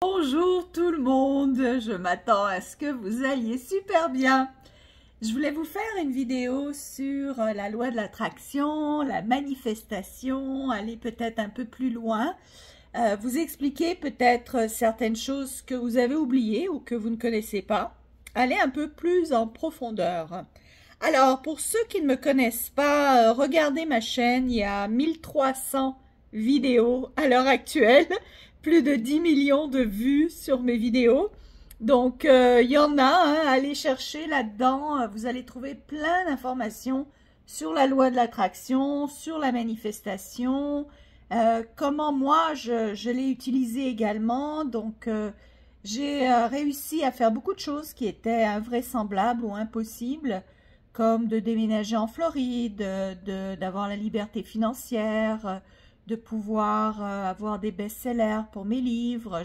Bonjour tout le monde, je m'attends à ce que vous alliez super bien. Je voulais vous faire une vidéo sur la loi de l'attraction, la manifestation, aller peut-être un peu plus loin, vous expliquer peut-être certaines choses que vous avez oubliées ou que vous ne connaissez pas, aller un peu plus en profondeur. Alors, pour ceux qui ne me connaissent pas, regardez ma chaîne, il y a 1300 vidéos à l'heure actuelle, plus de 10 millions de vues sur mes vidéos. Donc, il y en a, hein, allez chercher là-dedans, vous allez trouver plein d'informations sur la loi de l'attraction, sur la manifestation, comment moi je l'ai utilisé également. Donc, j'ai réussi à faire beaucoup de choses qui étaient invraisemblables ou impossibles, comme de déménager en Floride, d'avoir la liberté financière, de pouvoir avoir des best-sellers pour mes livres.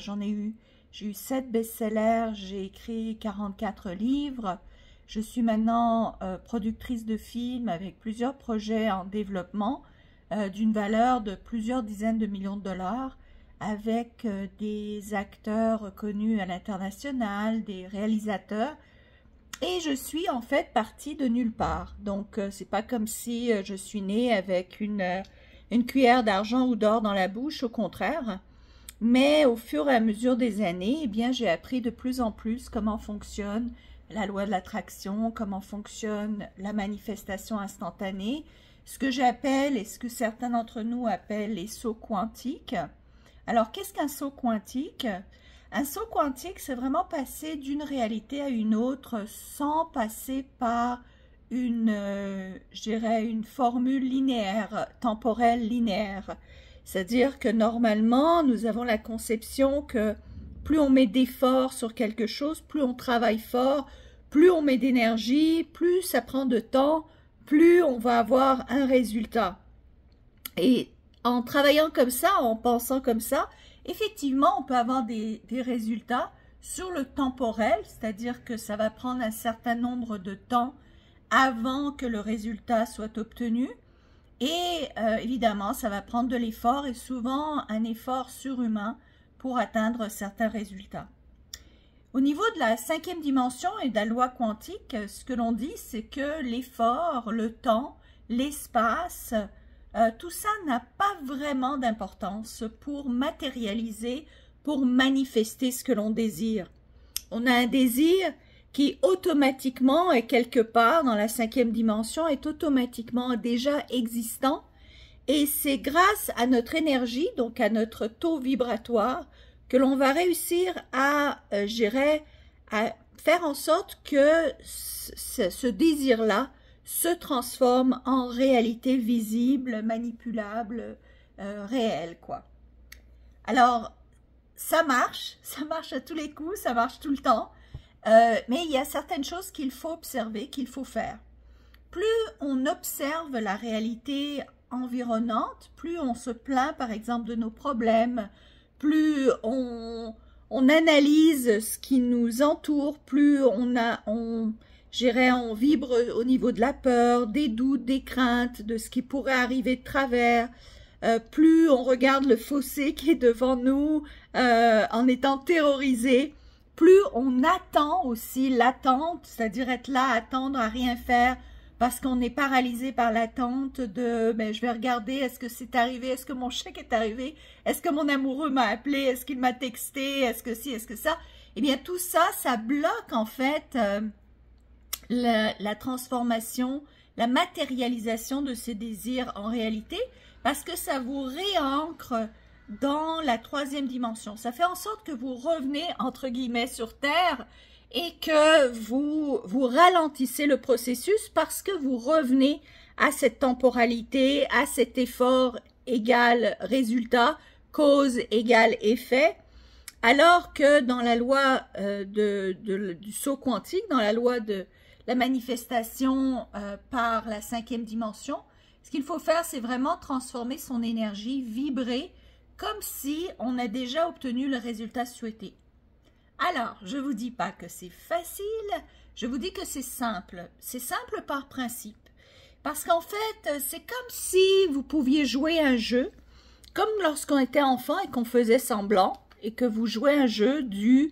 J'ai eu 7 best-sellers, j'ai écrit 44 livres. Je suis maintenant productrice de films avec plusieurs projets en développement d'une valeur de plusieurs dizaines de millions de dollars, avec des acteurs reconnus à l'international, des réalisateurs. Et je suis en fait partie de nulle part. Donc, c'est pas comme si je suis née avec une cuillère d'argent ou d'or dans la bouche, au contraire. Mais au fur et à mesure des années, eh bien, j'ai appris de plus en plus comment fonctionne la loi de l'attraction, comment fonctionne la manifestation instantanée, ce que j'appelle et ce que certains d'entre nous appellent les sauts quantiques. Alors, qu'est-ce qu'un saut quantique ? Un saut quantique, c'est vraiment passer d'une réalité à une autre sans passer par je dirais, une formule linéaire, temporelle linéaire. C'est-à-dire que normalement, nous avons la conception que plus on met d'efforts sur quelque chose, plus on travaille fort, plus on met d'énergie, plus ça prend de temps, plus on va avoir un résultat. Et en travaillant comme ça, en pensant comme ça, effectivement, on peut avoir des résultats sur le temporel, c'est-à-dire que ça va prendre un certain nombre de temps avant que le résultat soit obtenu. Et évidemment, ça va prendre de l'effort et souvent un effort surhumain pour atteindre certains résultats. Au niveau de la 5e dimension et de la loi quantique, ce que l'on dit, c'est que l'effort, le temps, l'espace, tout ça n'a pas vraiment d'importance pour matérialiser, pour manifester ce que l'on désire. On a un désir qui automatiquement est quelque part dans la 5e dimension, est automatiquement déjà existant. Et c'est grâce à notre énergie, donc à notre taux vibratoire, que l'on va réussir à, à faire en sorte que ce désir-là se transforme en réalité visible, manipulable, réelle, quoi. Alors, ça marche à tous les coups, ça marche tout le temps. Mais il y a certaines choses qu'il faut observer, qu'il faut faire. Plus on observe la réalité environnante, plus on se plaint par exemple de nos problèmes, plus on analyse ce qui nous entoure, plus on vibre au niveau de la peur, des doutes, des craintes, de ce qui pourrait arriver de travers, plus on regarde le fossé qui est devant nous en étant terrorisé, plus on attend aussi l'attente, c'est-à-dire être là, attendre à rien faire, parce qu'on est paralysé par l'attente de « je vais regarder, est-ce que c'est arrivé, est-ce que mon chèque est arrivé, est-ce que mon amoureux m'a appelé, est-ce qu'il m'a texté, est-ce que ci, est-ce que ça ?» Eh bien, tout ça, ça bloque en fait la transformation, la matérialisation de ces désirs en réalité, parce que ça vous réancre dans la 3e dimension. Ça fait en sorte que vous revenez, entre guillemets, sur Terre et que vous ralentissez le processus parce que vous revenez à cette temporalité, à cet effort égal résultat, cause égale effet, alors que dans la loi du saut quantique, dans la loi de la manifestation par la 5e dimension, ce qu'il faut faire, c'est vraiment transformer son énergie, vibrer, comme si on a déjà obtenu le résultat souhaité. Alors, je ne vous dis pas que c'est facile, je vous dis que c'est simple. C'est simple par principe. Parce qu'en fait, c'est comme si vous pouviez jouer un jeu, comme lorsqu'on était enfant et qu'on faisait semblant. et que vous jouez un jeu du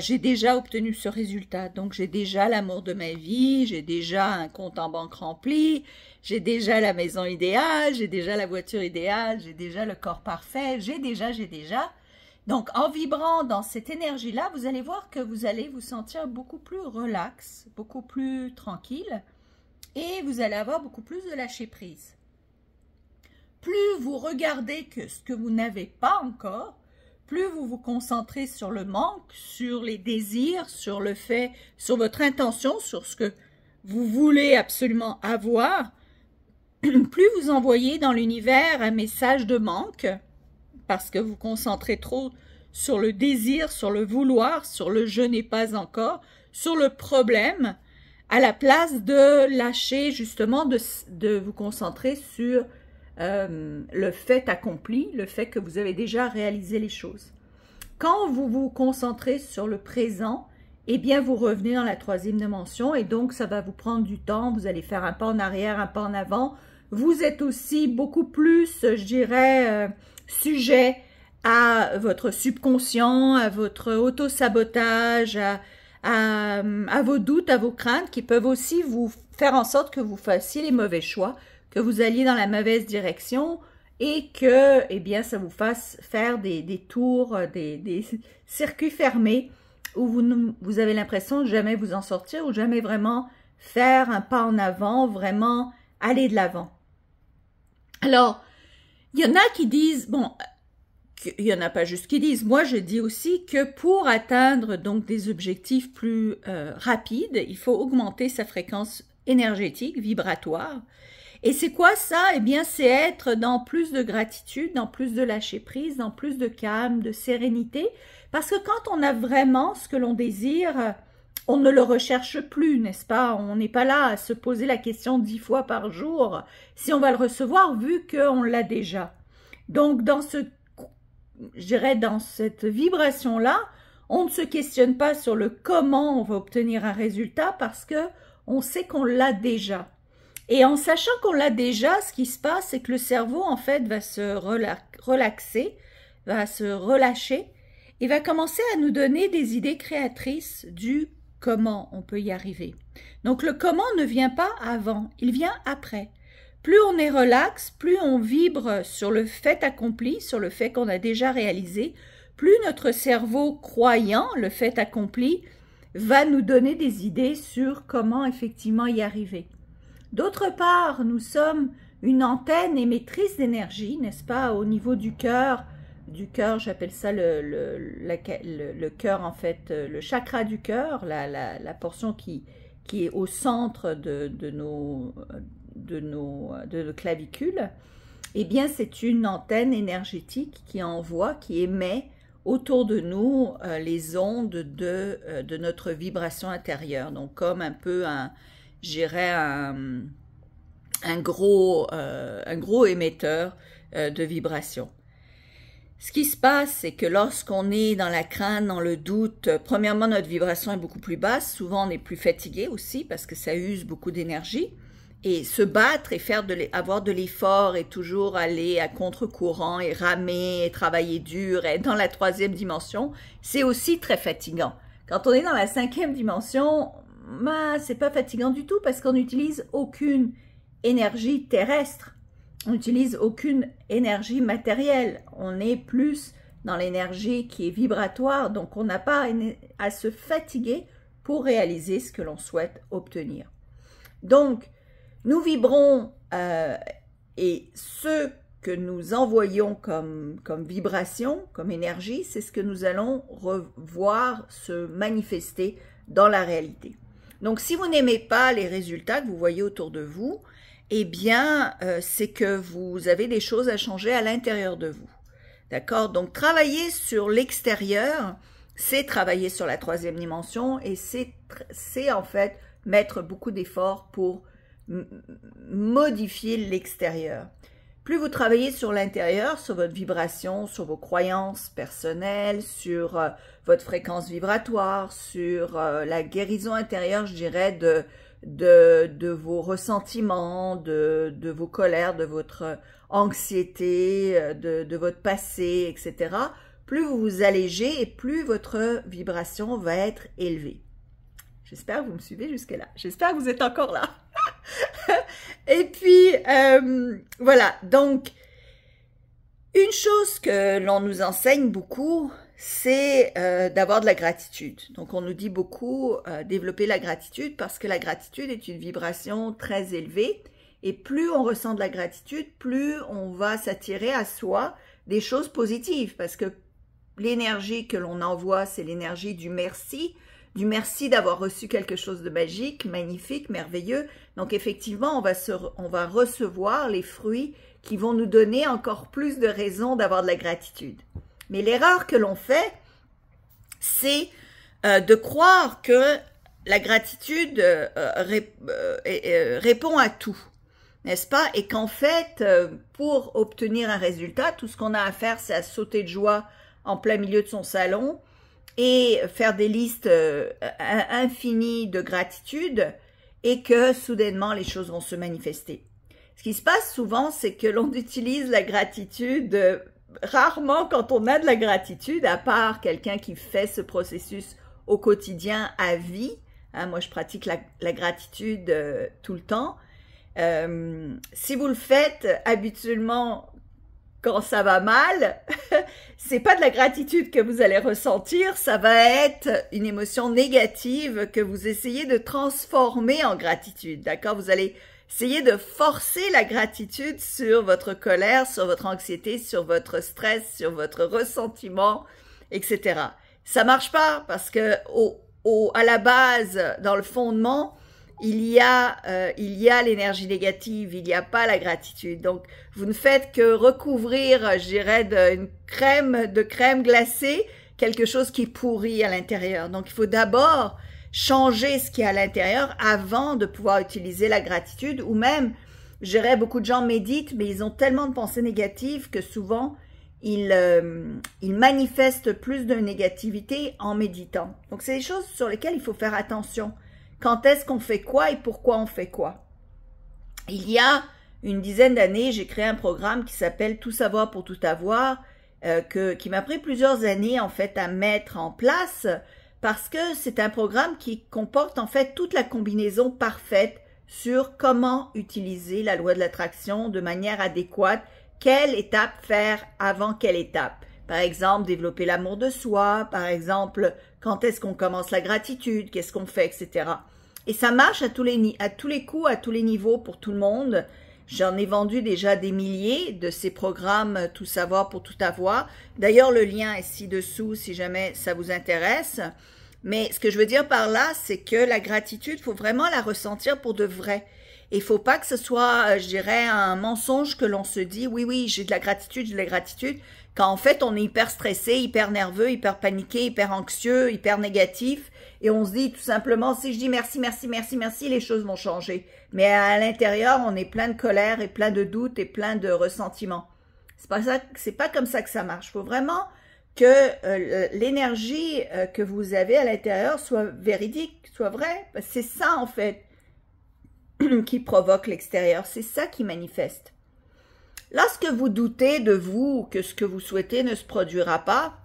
j'ai déjà obtenu ce résultat, donc j'ai déjà l'amour de ma vie, j'ai déjà un compte en banque rempli, j'ai déjà la maison idéale, j'ai déjà la voiture idéale, j'ai déjà le corps parfait, j'ai déjà. Donc, en vibrant dans cette énergie-là, vous allez voir que vous allez vous sentir beaucoup plus relax, beaucoup plus tranquille, et vous allez avoir beaucoup plus de lâcher prise. Plus vous regardez que ce que vous n'avez pas encore, plus vous vous concentrez sur le manque, sur les désirs, sur le fait, sur votre intention, sur ce que vous voulez absolument avoir, plus vous envoyez dans l'univers un message de manque, parce que vous concentrez trop sur le désir, sur le vouloir, sur le je n'ai pas encore, sur le problème, à la place de lâcher justement, de vous concentrer sur le fait accompli, le fait que vous avez déjà réalisé les choses. Quand vous vous concentrez sur le présent, eh bien vous revenez dans la troisième dimension et donc ça va vous prendre du temps, vous allez faire un pas en arrière, un pas en avant. Vous êtes aussi beaucoup plus, je dirais, sujet à votre subconscient, à votre auto-sabotage, à vos doutes, à vos craintes qui peuvent aussi vous faire en sorte que vous fassiez les mauvais choix, que vous alliez dans la mauvaise direction et que, eh bien, ça vous fasse faire des tours, des circuits fermés où vous avez l'impression de jamais vous en sortir ou jamais vraiment faire un pas en avant, vraiment aller de l'avant. Alors, il y en a qui disent, bon, il n'y en a pas juste qui disent, moi je dis aussi que pour atteindre donc des objectifs plus rapides, il faut augmenter sa fréquence énergétique, vibratoire. Et c'est quoi ça? Eh bien, c'est être dans plus de gratitude, dans plus de lâcher prise, dans plus de calme, de sérénité. Parce que quand on a vraiment ce que l'on désire, on ne le recherche plus, n'est-ce pas? On n'est pas là à se poser la question 10 fois par jour si on va le recevoir vu qu'on l'a déjà. Donc, je dirais dans cette vibration-là, on ne se questionne pas sur le comment on va obtenir un résultat parce que on sait qu'on l'a déjà. Et en sachant qu'on l'a déjà, ce qui se passe, c'est que le cerveau, en fait, va se relaxer, va se relâcher et va commencer à nous donner des idées créatrices du comment on peut y arriver. Donc, le comment ne vient pas avant, il vient après. Plus on est relax, plus on vibre sur le fait accompli, sur le fait qu'on a déjà réalisé, plus notre cerveau croyant le fait accompli va nous donner des idées sur comment effectivement y arriver. D'autre part, nous sommes une antenne émettrice d'énergie, n'est-ce pas, au niveau du cœur. Du cœur, j'appelle ça le cœur, en fait, le chakra du cœur, la portion qui est au centre de nos clavicules. Eh bien, c'est une antenne énergétique qui envoie, qui émet autour de nous les ondes de notre vibration intérieure. Donc, comme un peu je dirais un gros émetteur de vibrations. Ce qui se passe, c'est que lorsqu'on est dans la crainte, dans le doute, premièrement, notre vibration est beaucoup plus basse. Souvent, on est plus fatigué aussi parce que ça use beaucoup d'énergie. Et se battre et avoir de l'effort et toujours aller à contre-courant et ramer et travailler dur et être dans la troisième dimension, c'est aussi très fatigant. Quand on est dans la cinquième dimension, c'est pas fatigant du tout parce qu'on n'utilise aucune énergie terrestre. On n'utilise aucune énergie matérielle. On est plus dans l'énergie qui est vibratoire, donc on n'a pas à se fatiguer pour réaliser ce que l'on souhaite obtenir. Donc, nous vibrons et ce que nous envoyons comme vibration, comme énergie, c'est ce que nous allons revoir se manifester dans la réalité. Donc, si vous n'aimez pas les résultats que vous voyez autour de vous, eh bien, c'est que vous avez des choses à changer à l'intérieur de vous. D'accord? Donc, travailler sur l'extérieur, c'est travailler sur la troisième dimension et c'est en fait mettre beaucoup d'efforts pour modifier l'extérieur. Plus vous travaillez sur l'intérieur, sur votre vibration, sur vos croyances personnelles, sur votre fréquence vibratoire, sur la guérison intérieure, je dirais, de vos ressentiments, de vos colères, de votre anxiété, de votre passé, etc. plus vous vous allégez et plus votre vibration va être élevée. J'espère que vous me suivez jusque là. J'espère que vous êtes encore là. Et puis, voilà. Donc, une chose que l'on nous enseigne beaucoup, c'est d'avoir de la gratitude. Donc, on nous dit beaucoup développer la gratitude parce que la gratitude est une vibration très élevée. Et plus on ressent de la gratitude, plus on va s'attirer à soi des choses positives. Parce que l'énergie que l'on envoie, c'est l'énergie du merci d'avoir reçu quelque chose de magique, magnifique, merveilleux. Donc effectivement, on va recevoir les fruits qui vont nous donner encore plus de raisons d'avoir de la gratitude. Mais l'erreur que l'on fait, c'est de croire que la gratitude répond à tout, n'est-ce pas? Et qu'en fait, pour obtenir un résultat, tout ce qu'on a à faire, c'est à sauter de joie en plein milieu de son salon et faire des listes infinies de gratitude et que soudainement les choses vont se manifester. Ce qui se passe souvent, c'est que l'on utilise la gratitude rarement quand on a de la gratitude, à part quelqu'un qui fait ce processus au quotidien à vie. Hein, moi, je pratique la gratitude tout le temps. Si vous le faites habituellement quand ça va mal, c'est pas de la gratitude que vous allez ressentir, ça va être une émotion négative que vous essayez de transformer en gratitude, d'accord? Vous allez essayer de forcer la gratitude sur votre colère, sur votre anxiété, sur votre stress, sur votre ressentiment, etc. Ça marche pas parce que à la base, dans le fondement, il y a l'énergie négative, il n'y a pas la gratitude. Donc, vous ne faites que recouvrir, je dirais, de crème glacée, quelque chose qui est pourri à l'intérieur. Donc, il faut d'abord changer ce qui est à l'intérieur avant de pouvoir utiliser la gratitude. Ou même, je dirais, beaucoup de gens méditent, mais ils ont tellement de pensées négatives que souvent, ils manifestent plus de négativité en méditant. Donc, c'est des choses sur lesquelles il faut faire attention. Quand est-ce qu'on fait quoi et pourquoi on fait quoi? Il y a une dizaine d'années, j'ai créé un programme qui s'appelle « Tout savoir pour tout avoir », qui m'a pris plusieurs années en fait à mettre en place parce que c'est un programme qui comporte en fait toute la combinaison parfaite sur comment utiliser la loi de l'attraction de manière adéquate, quelle étape faire avant quelle étape. Par exemple, développer l'amour de soi, par exemple, quand est-ce qu'on commence la gratitude, qu'est-ce qu'on fait, etc. Et ça marche à tous les coups, à tous les niveaux pour tout le monde. J'en ai vendu déjà des milliers de ces programmes Tout savoir pour tout avoir. D'ailleurs, le lien est ci-dessous si jamais ça vous intéresse. Mais ce que je veux dire par là, c'est que la gratitude, il faut vraiment la ressentir pour de vrai. Et il ne faut pas que ce soit, je dirais, un mensonge que l'on se dit « Oui, j'ai de la gratitude, j'ai de la gratitude », quand en fait, on est hyper stressé, hyper nerveux, hyper paniqué, hyper anxieux, hyper négatif. Et on se dit tout simplement, si je dis merci, merci, merci, merci, les choses vont changer. Mais à l'intérieur, on est plein de colère et plein de doutes et plein de ressentiments. C'est pas comme ça que ça marche. Il faut vraiment que l'énergie que vous avez à l'intérieur soit véridique, soit vraie. C'est ça, en fait, qui provoque l'extérieur. C'est ça qui manifeste. Lorsque vous doutez de vous, que ce que vous souhaitez ne se produira pas,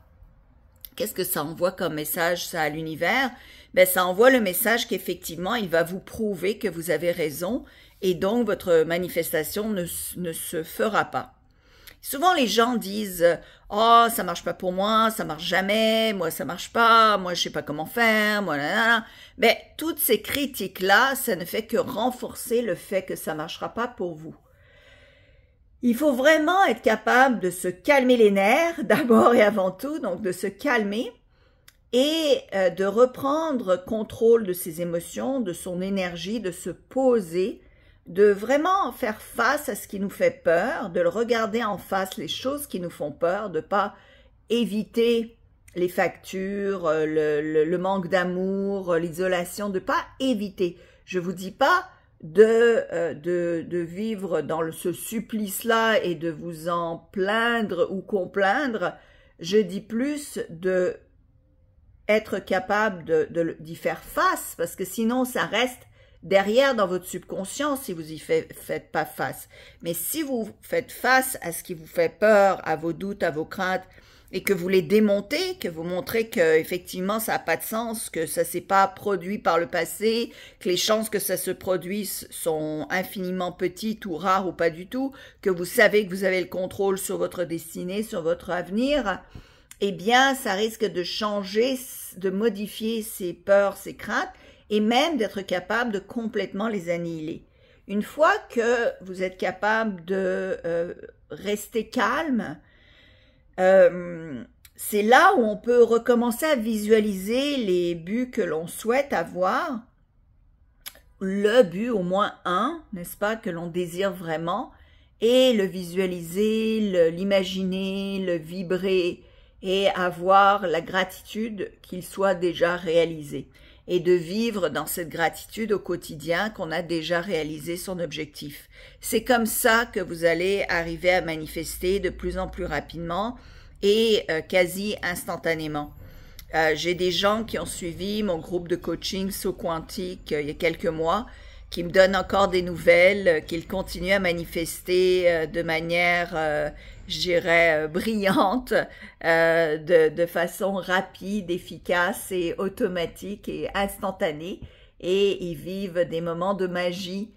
qu'est-ce que ça envoie comme message, ça, à l'univers? Ben, ça envoie le message qu'effectivement, il va vous prouver que vous avez raison et donc votre manifestation ne se fera pas. Souvent, les gens disent « Oh, ça marche pas pour moi, ça marche jamais, moi ça marche pas, moi je sais pas comment faire, moi là. » Ben, toutes ces critiques-là, ça ne fait que renforcer le fait que ça marchera pas pour vous. Il faut vraiment être capable de se calmer les nerfs, d'abord et avant tout, donc de se calmer et de reprendre contrôle de ses émotions, de son énergie, de se poser, de vraiment faire face à ce qui nous fait peur, de le regarder en face, les choses qui nous font peur, de pas éviter les factures, le manque d'amour, l'isolation, de pas éviter. Je vous dis pas de vivre dans ce supplice-là et de vous en plaindre ou complaindre, je dis plus de être capable d'y faire face, parce que sinon ça reste derrière dans votre subconscient si vous y faites pas face. Mais si vous faites face à ce qui vous fait peur, à vos doutes, à vos craintes, et que vous les démontez, que vous montrez que effectivement ça n'a pas de sens, que ça s'est pas produit par le passé, que les chances que ça se produise sont infiniment petites ou rares ou pas du tout, que vous savez que vous avez le contrôle sur votre destinée, sur votre avenir, eh bien ça risque de changer, de modifier ces peurs, ces craintes, et même d'être capable de complètement les annihiler. Une fois que vous êtes capable de rester calme, c'est là où on peut recommencer à visualiser les buts que l'on souhaite avoir, le but au moins un, n'est-ce pas, que l'on désire vraiment, et le visualiser, l'imaginer, le vibrer, et avoir la gratitude qu'il soit déjà réalisé, et de vivre dans cette gratitude au quotidien qu'on a déjà réalisé son objectif. C'est comme ça que vous allez arriver à manifester de plus en plus rapidement et quasi instantanément. J'ai des gens qui ont suivi mon groupe de coaching Saut Quantique il y a quelques mois, qui me donnent encore des nouvelles, qu'ils continuent à manifester de manière, je dirais, brillante, de façon rapide, efficace et automatique et instantanée. Et ils vivent des moments de magie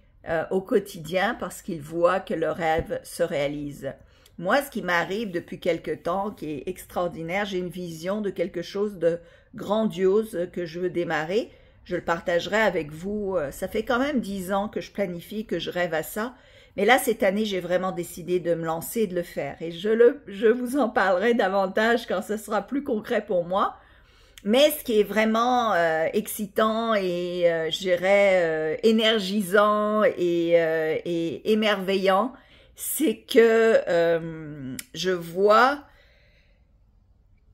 au quotidien parce qu'ils voient que leur rêve se réalise. Moi, ce qui m'arrive depuis quelque temps, qui est extraordinaire, j'ai une vision de quelque chose de grandiose que je veux démarrer. Je le partagerai avec vous. Ça fait quand même 10 ans que je planifie, que je rêve à ça. Mais là, cette année, j'ai vraiment décidé de me lancer et de le faire. Et je vous en parlerai davantage quand ce sera plus concret pour moi. Mais ce qui est vraiment excitant et, je dirais, énergisant et émerveillant, c'est que je vois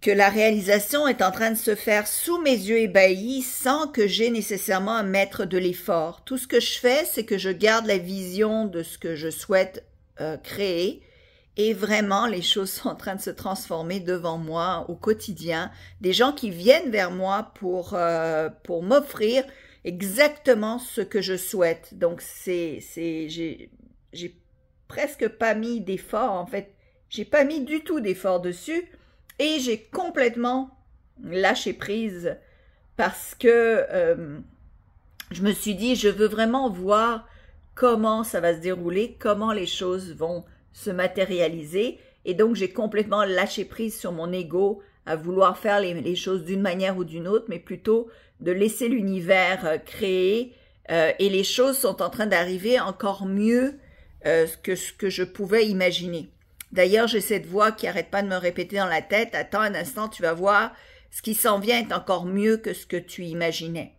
que la réalisation est en train de se faire sous mes yeux ébahis sans que j'aie nécessairement à mettre de l'effort. Tout ce que je fais, c'est que je garde la vision de ce que je souhaite créer et vraiment les choses sont en train de se transformer devant moi au quotidien. Des gens qui viennent vers moi pour m'offrir exactement ce que je souhaite. Donc j'ai presque pas mis d'effort en fait. J'ai pas mis du tout d'effort dessus. Et j'ai complètement lâché prise parce que je me suis dit, je veux vraiment voir comment ça va se dérouler, comment les choses vont se matérialiser. Et donc, j'ai complètement lâché prise sur mon ego à vouloir faire les choses d'une manière ou d'une autre, mais plutôt de laisser l'univers créer. Et les choses sont en train d'arriver encore mieux que ce que je pouvais imaginer. D'ailleurs, j'ai cette voix qui arrête pas de me répéter dans la tête, attends un instant, tu vas voir, ce qui s'en vient est encore mieux que ce que tu imaginais.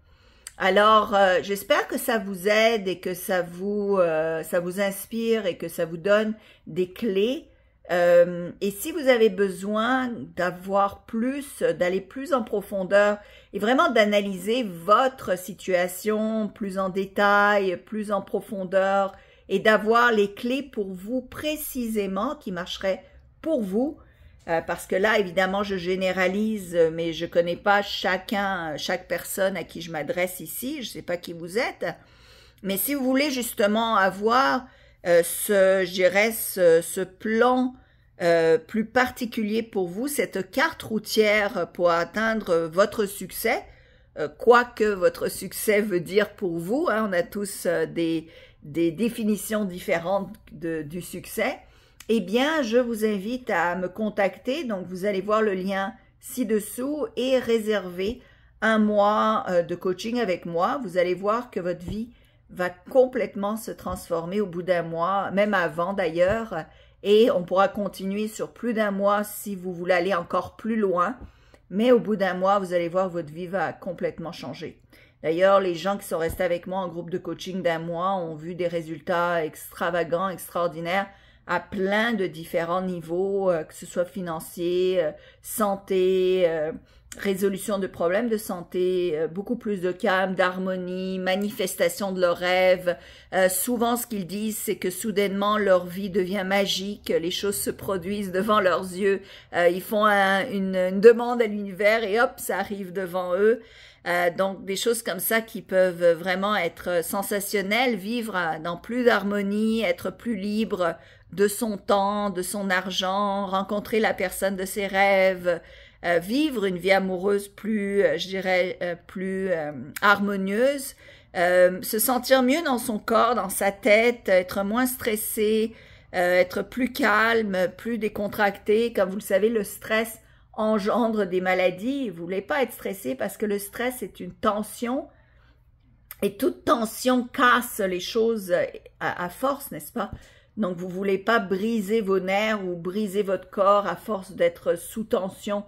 Alors, j'espère que ça vous aide et que ça vous inspire et que ça vous donne des clés. Et si vous avez besoin d'avoir plus, d'aller plus en profondeur et vraiment d'analyser votre situation plus en détail, plus en profondeur, et d'avoir les clés pour vous précisément qui marcheraient pour vous, parce que là, évidemment, je généralise, mais je connais pas chaque personne à qui je m'adresse ici, je sais pas qui vous êtes, mais si vous voulez justement avoir je dirais, ce plan plus particulier pour vous, cette carte routière pour atteindre votre succès, quoi que votre succès veut dire pour vous, hein, on a tous des définitions différentes du succès, eh bien, je vous invite à me contacter. Donc, vous allez voir le lien ci-dessous et réserver un mois de coaching avec moi. Vous allez voir que votre vie va complètement se transformer au bout d'un mois, même avant d'ailleurs, et on pourra continuer sur plus d'un mois si vous voulez aller encore plus loin. Mais au bout d'un mois, vous allez voir, votre vie va complètement changer. D'ailleurs, les gens qui sont restés avec moi en groupe de coaching d'un mois ont vu des résultats extravagants, extraordinaires, à plein de différents niveaux, que ce soit financier, santé, résolution de problèmes de santé, beaucoup plus de calme, d'harmonie, manifestation de leurs rêves. Souvent, ce qu'ils disent, c'est que soudainement, leur vie devient magique, les choses se produisent devant leurs yeux, ils font une demande à l'univers et hop, ça arrive devant eux. Donc, des choses comme ça qui peuvent vraiment être sensationnelles, vivre dans plus d'harmonie, être plus libre de son temps, de son argent, rencontrer la personne de ses rêves, vivre une vie amoureuse plus, je dirais, plus harmonieuse, se sentir mieux dans son corps, dans sa tête, être moins stressé, être plus calme, plus décontracté. Comme vous le savez, le stress engendre des maladies. Vous voulez pas être stressé parce que le stress est une tension et toute tension casse les choses à force, n'est-ce pas? Donc vous voulez pas briser vos nerfs ou briser votre corps à force d'être sous tension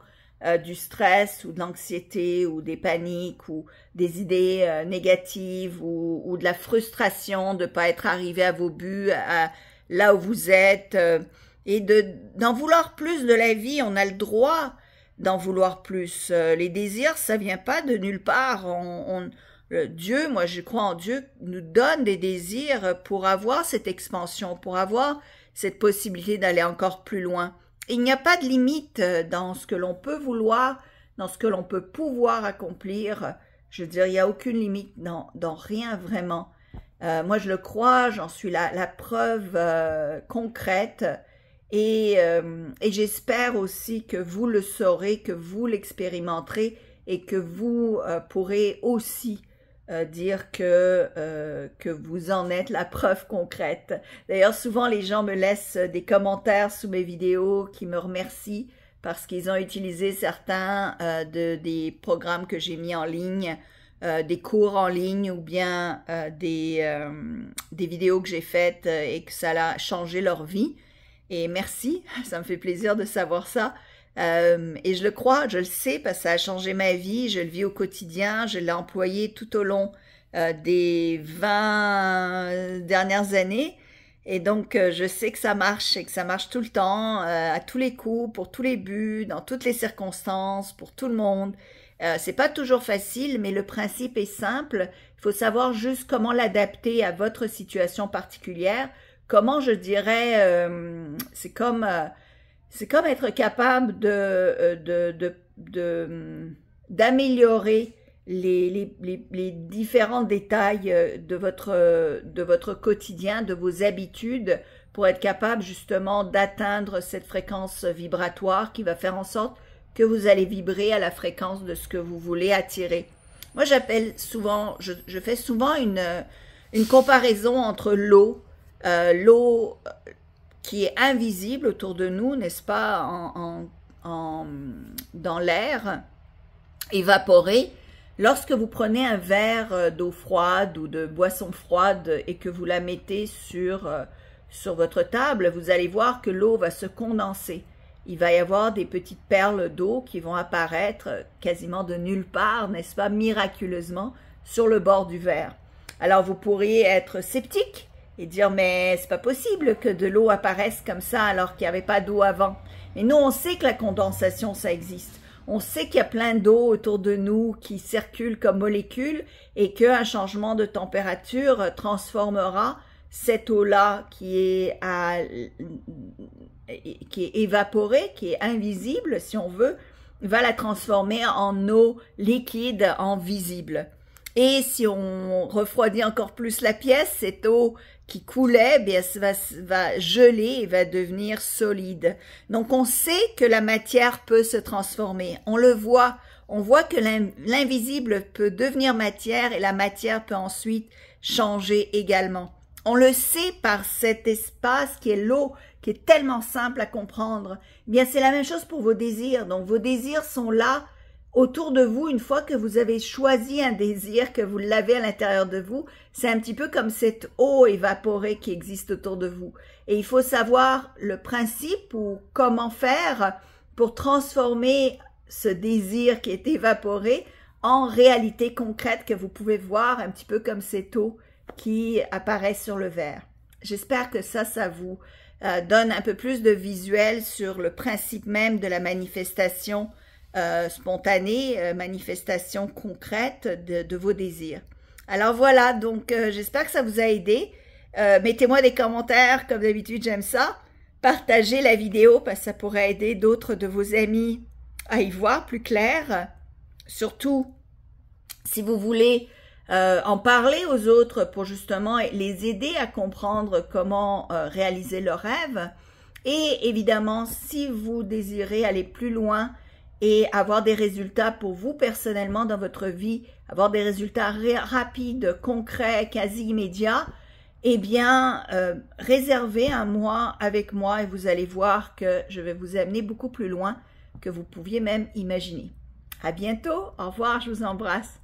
du stress ou de l'anxiété ou des paniques ou des idées négatives ou de la frustration de pas être arrivé à vos buts, là où vous êtes et d'en vouloir plus de la vie. On a le droit d'en vouloir plus. Les désirs, ça vient pas de nulle part. Dieu, moi je crois en Dieu, nous donne des désirs pour avoir cette expansion, pour avoir cette possibilité d'aller encore plus loin. Il n'y a pas de limite dans ce que l'on peut vouloir, dans ce que l'on peut pouvoir accomplir. Je veux dire, il n'y a aucune limite dans rien vraiment. Moi je le crois, j'en suis la preuve concrète et j'espère aussi que vous le saurez, que vous l'expérimenterez et que vous pourrez aussi dire que vous en êtes la preuve concrète. D'ailleurs, souvent les gens me laissent des commentaires sous mes vidéos qui me remercient parce qu'ils ont utilisé certains des programmes que j'ai mis en ligne, des cours en ligne ou bien des vidéos que j'ai faites et que ça a changé leur vie. Et merci, ça me fait plaisir de savoir ça. Et je le crois, je le sais parce que ça a changé ma vie, je le vis au quotidien, je l'ai employé tout au long des 20 dernières années et donc je sais que ça marche et que ça marche tout le temps, à tous les coups, pour tous les buts, dans toutes les circonstances, pour tout le monde. C'est pas toujours facile, mais le principe est simple, il faut savoir juste comment l'adapter à votre situation particulière, comment je dirais, c'est comme être capable d'améliorer les différents détails de votre quotidien, de vos habitudes, pour être capable justement d'atteindre cette fréquence vibratoire qui va faire en sorte que vous allez vibrer à la fréquence de ce que vous voulez attirer. Moi, j'appelle souvent, je fais souvent une comparaison entre l'eau, qui est invisible autour de nous, n'est-ce pas, dans l'air, évaporé. Lorsque vous prenez un verre d'eau froide ou de boisson froide et que vous la mettez sur votre table, vous allez voir que l'eau va se condenser. Il va y avoir des petites perles d'eau qui vont apparaître quasiment de nulle part, n'est-ce pas, miraculeusement, sur le bord du verre. Alors vous pourriez être sceptique et dire mais c'est pas possible que de l'eau apparaisse comme ça alors qu'il n'y avait pas d'eau avant. Mais nous on sait que la condensation ça existe. On sait qu'il y a plein d'eau autour de nous qui circule comme molécules et qu'un changement de température transformera cette eau-là qui est évaporée, qui est invisible si on veut, va la transformer en eau liquide, en visible. Et si on refroidit encore plus la pièce, cette eau qui coulait, bien, va geler et va devenir solide. Donc, on sait que la matière peut se transformer. On le voit. On voit que l'invisible peut devenir matière et la matière peut ensuite changer également. On le sait par cet espace qui est l'eau, qui est tellement simple à comprendre. Eh bien, c'est la même chose pour vos désirs. Donc, vos désirs sont là autour de vous, une fois que vous avez choisi un désir, que vous l'avez à l'intérieur de vous, c'est un petit peu comme cette eau évaporée qui existe autour de vous. Et il faut savoir le principe ou comment faire pour transformer ce désir qui est évaporé en réalité concrète que vous pouvez voir un petit peu comme cette eau qui apparaît sur le verre. J'espère que ça vous donne un peu plus de visuel sur le principe même de la manifestation spontanée, manifestation concrète de vos désirs. Alors voilà, donc j'espère que ça vous a aidé. Mettez-moi des commentaires, comme d'habitude, j'aime ça. Partagez la vidéo parce que ça pourrait aider d'autres de vos amis à y voir plus clair. Surtout, si vous voulez en parler aux autres pour justement les aider à comprendre comment réaliser leurs rêves. Et évidemment, si vous désirez aller plus loin et avoir des résultats pour vous personnellement dans votre vie, avoir des résultats rapides, concrets, quasi immédiats, eh bien, réservez un mois avec moi et vous allez voir que je vais vous amener beaucoup plus loin que vous pouviez même imaginer. À bientôt, au revoir, je vous embrasse.